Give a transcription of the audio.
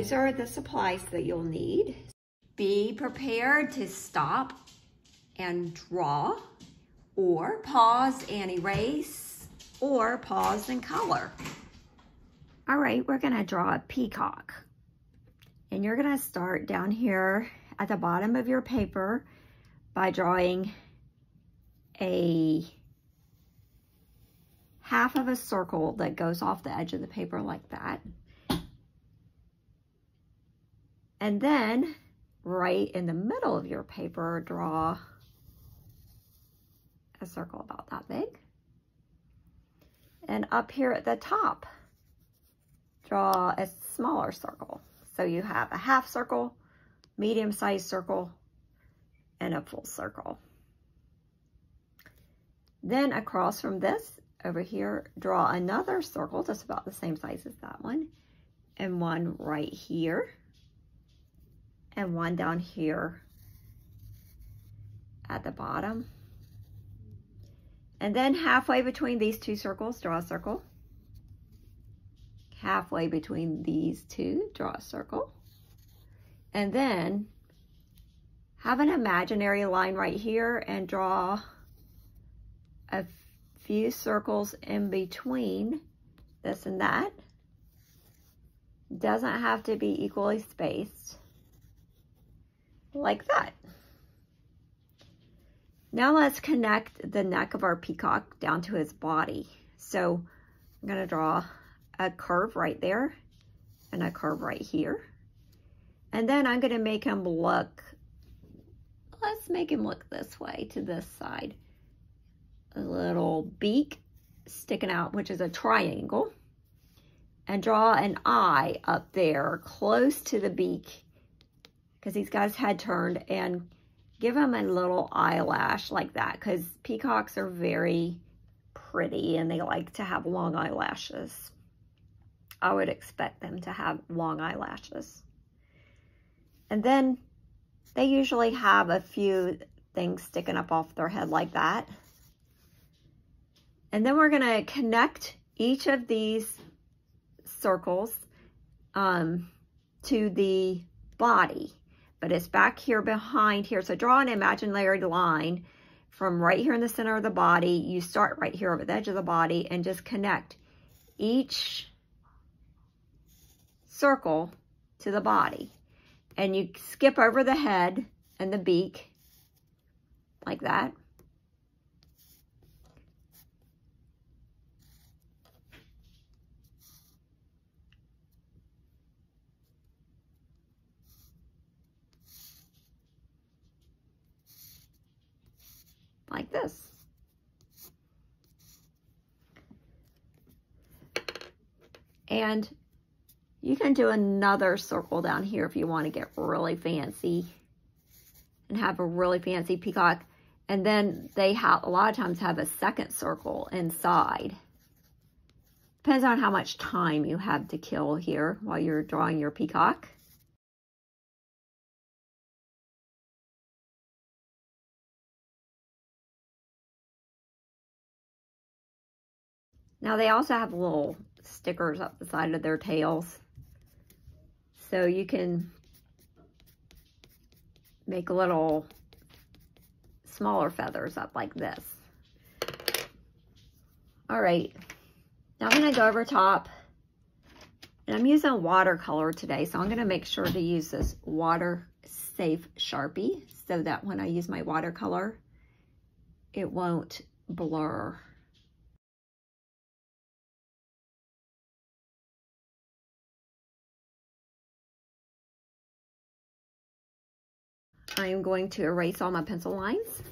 these are the supplies that you'll need. Be prepared to stop and draw, or pause and erase, or pause and color. All right, we're gonna draw a peacock. And you're gonna start down here at the bottom of your paper by drawing a half of a circle that goes off the edge of the paper like that. And then right in the middle of your paper, draw a circle about that big. And up here at the top, draw a smaller circle. So you have a half circle, medium-sized circle, and a full circle. Then across from this, over here, draw another circle just about the same size as that one, and one right here, and one down here at the bottom. And then halfway between these two circles, draw a circle. Halfway between these two, draw a circle. And then have an imaginary line right here and draw a few circles in between this and that. Doesn't have to be equally spaced, like that. Now let's connect the neck of our peacock down to his body. So I'm gonna draw a curve right there and a curve right here. And then I'm gonna make him look, let's make him look this way to this side. A little beak sticking out, which is a triangle, and draw an eye up there close to the beak because he's got his head turned, and give him a little eyelash like that because peacocks are very pretty and they like to have long eyelashes. I would expect them to have long eyelashes. And then they usually have a few things sticking up off their head like that. And then we're gonna connect each of these circles to the body, but it's back here behind here. So draw an imaginary line from right here in the center of the body. You start right here over the edge of the body and just connect each circle to the body. And you skip over the head and the beak like that. Like this. And you can do another circle down here if you want to get really fancy and have a really fancy peacock. And then they have, a lot of times have a second circle inside. Depends on how much time you have to kill here while you're drawing your peacock. Now they also have little stickers up the side of their tails. So you can make little smaller feathers up like this. All right, now I'm gonna go over top, and I'm using watercolor today, so I'm gonna make sure to use this water-safe Sharpie so that when I use my watercolor, it won't blur. I am going to erase all my pencil lines.